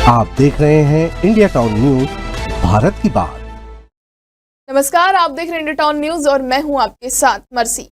आप देख रहे हैं इंडिया टाउन न्यूज, भारत की बात। नमस्कार, आप देख रहे हैं इंडिया टाउन न्यूज और मैं हूं आपके साथ मर्सी।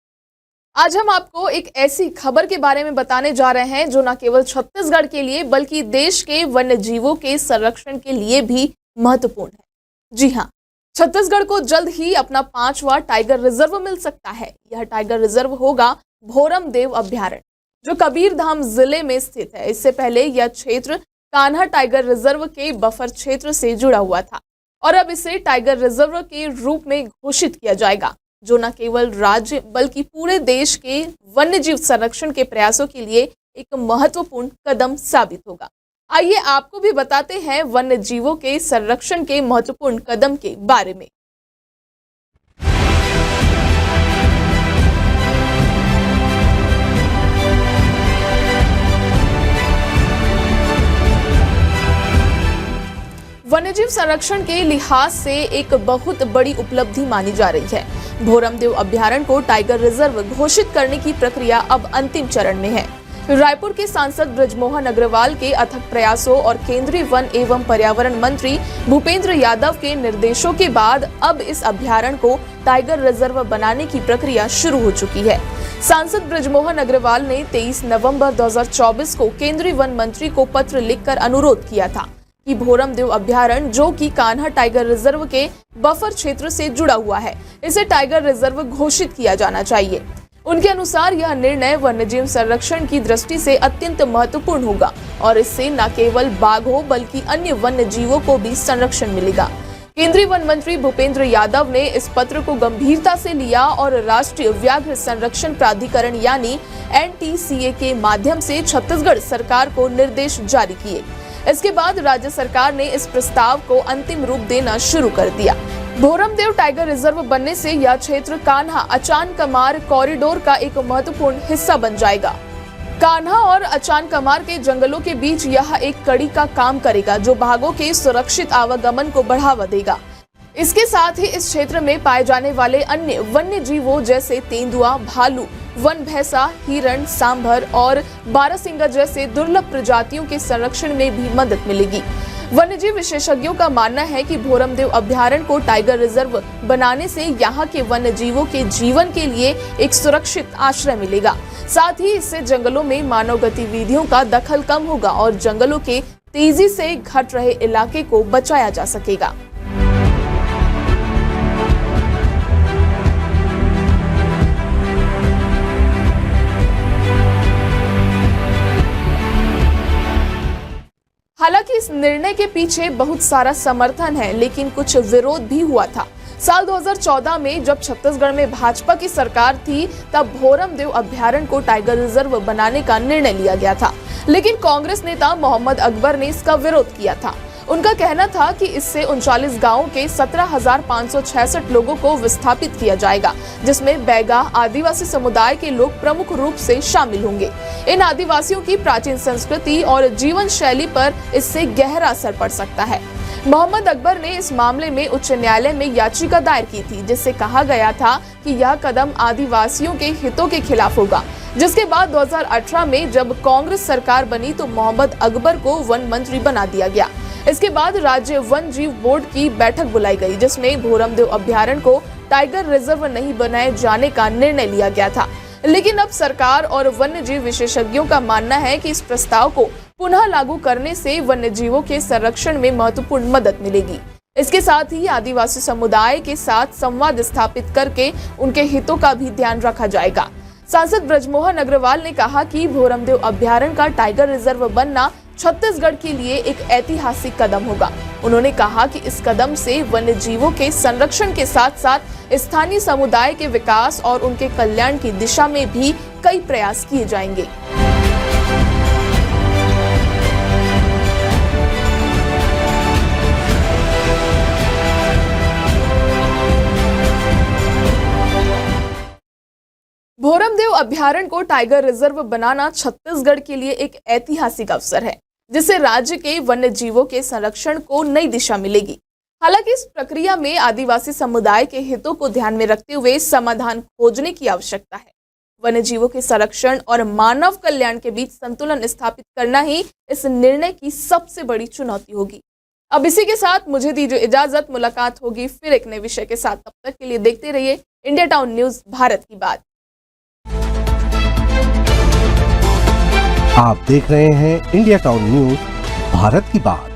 आज हम आपको एक ऐसी खबर के बारे में बताने जा रहे हैं जो न केवल छत्तीसगढ़ के लिए बल्कि देश के वन्य जीवों के संरक्षण के लिए भी महत्वपूर्ण है। जी हां, छत्तीसगढ़ को जल्द ही अपना 5वां टाइगर रिजर्व मिल सकता है। यह टाइगर रिजर्व होगा भोरम देव अभ्यारण्य, जो कबीरधाम जिले में स्थित है। इससे पहले यह क्षेत्र कान्हा टाइगर रिजर्व के बफर क्षेत्र से जुड़ा हुआ था और अब इसे टाइगर रिजर्व के रूप में घोषित किया जाएगा, जो न केवल राज्य बल्कि पूरे देश के वन्यजीव संरक्षण के प्रयासों के लिए एक महत्वपूर्ण कदम साबित होगा। आइए आपको भी बताते हैं वन्य जीवों के संरक्षण के महत्वपूर्ण कदम के बारे में। वन्यजीव संरक्षण के लिहाज से एक बहुत बड़ी उपलब्धि मानी जा रही है। भोरम देव अभ्यारण्य को टाइगर रिजर्व घोषित करने की प्रक्रिया अब अंतिम चरण में है। रायपुर के सांसद बृजमोहन अग्रवाल के अथक प्रयासों और केंद्रीय वन एवं पर्यावरण मंत्री भूपेंद्र यादव के निर्देशों के बाद अब इस अभ्यारण्य को टाइगर रिजर्व बनाने की प्रक्रिया शुरू हो चुकी है। सांसद बृजमोहन अग्रवाल ने 23 नवंबर 2024 को केंद्रीय वन मंत्री को पत्र लिखकर अनुरोध किया था कि भोरम देव अभ्यारण्य, जो कि कान्हा टाइगर रिजर्व के बफर क्षेत्र से जुड़ा हुआ है, इसे टाइगर रिजर्व घोषित किया जाना चाहिए। उनके अनुसार यह निर्णय वन्यजीव संरक्षण की दृष्टि से अत्यंत महत्वपूर्ण होगा और इससे न केवल बाघों बल्कि अन्य वन्य जीवों को भी संरक्षण मिलेगा। केंद्रीय वन मंत्री भूपेंद्र यादव ने इस पत्र को गंभीरता से लिया और राष्ट्रीय व्याघ्र संरक्षण प्राधिकरण यानी NTCA के माध्यम से छत्तीसगढ़ सरकार को निर्देश जारी किए। इसके बाद राज्य सरकार ने इस प्रस्ताव को अंतिम रूप देना शुरू कर दिया। भोरम देव टाइगर रिजर्व बनने से यह क्षेत्र कान्हा अचान कमार कॉरिडोर का एक महत्वपूर्ण हिस्सा बन जाएगा। कान्हा और अचान कमार के जंगलों के बीच यह एक कड़ी का काम करेगा, जो बाघों के सुरक्षित आवागमन को बढ़ावा देगा। इसके साथ ही इस क्षेत्र में पाए जाने वाले अन्य वन्य जीवों जैसे तेंदुआ, भालू, वन भैंसा, हिरण, सांभर और बारहसिंगा जैसे दुर्लभ प्रजातियों के संरक्षण में भी मदद मिलेगी। वन्यजीव विशेषज्ञों का मानना है कि भोरम देव अभ्यारण्य को टाइगर रिजर्व बनाने से यहाँ के वन्य जीवों के जीवन के लिए एक सुरक्षित आश्रय मिलेगा। साथ ही इससे जंगलों में मानव गतिविधियों का दखल कम होगा और जंगलों के तेजी से घट रहे इलाके को बचाया जा सकेगा। हालांकि इस निर्णय के पीछे बहुत सारा समर्थन है, लेकिन कुछ विरोध भी हुआ था। साल 2014 में जब छत्तीसगढ़ में भाजपा की सरकार थी, तब भोरम देव अभ्यारण्य को टाइगर रिजर्व बनाने का निर्णय लिया गया था, लेकिन कांग्रेस नेता मोहम्मद अकबर ने इसका विरोध किया था। उनका कहना था कि इससे 39 गांवों के 17,566 लोगों को विस्थापित किया जाएगा, जिसमें बैगा आदिवासी समुदाय के लोग प्रमुख रूप से शामिल होंगे। इन आदिवासियों की प्राचीन संस्कृति और जीवन शैली पर इससे गहरा असर पड़ सकता है। मोहम्मद अकबर ने इस मामले में उच्च न्यायालय में याचिका दायर की थी, जिससे कहा गया था कि यह कदम आदिवासियों के हितों के खिलाफ होगा। जिसके बाद 2018 में जब कांग्रेस सरकार बनी तो मोहम्मद अकबर को वन मंत्री बना दिया गया। इसके बाद राज्य वन जीव बोर्ड की बैठक बुलाई गई, जिसमें भोरम देव अभ्यारण्य को टाइगर रिजर्व नहीं बनाए जाने का निर्णय लिया गया था। लेकिन अब सरकार और वन्य जीव विशेषज्ञों का मानना है कि इस प्रस्ताव को पुनः लागू करने से वन्य जीवों के संरक्षण में महत्वपूर्ण मदद मिलेगी। इसके साथ ही आदिवासी समुदाय के साथ संवाद स्थापित करके उनके हितों का भी ध्यान रखा जाएगा। सांसद बृजमोहन अग्रवाल ने कहा कि भोरम देव अभ्यारण्य का टाइगर रिजर्व बनना छत्तीसगढ़ के लिए एक ऐतिहासिक कदम होगा। उन्होंने कहा कि इस कदम से वन्य जीवों के संरक्षण के साथ साथ स्थानीय समुदाय के विकास और उनके कल्याण की दिशा में भी कई प्रयास किए जाएंगे। भोरम देव अभ्यारण्य को टाइगर रिजर्व बनाना छत्तीसगढ़ के लिए एक ऐतिहासिक अवसर है, जिससे राज्य के वन्य जीवों के संरक्षण को नई दिशा मिलेगी। हालांकि इस प्रक्रिया में आदिवासी समुदाय के हितों को ध्यान में रखते हुए समाधान खोजने की आवश्यकता है। वन्य जीवों के संरक्षण और मानव कल्याण के बीच संतुलन स्थापित करना ही इस निर्णय की सबसे बड़ी चुनौती होगी। अब इसी के साथ मुझे दीजिए इजाजत। मुलाकात होगी फिर एक नए विषय के साथ। तब तक के लिए देखते रहिए इंडिया टाउन न्यूज, भारत की बात। आप देख रहे हैं इंडिया टाउन न्यूज, भारत की बात।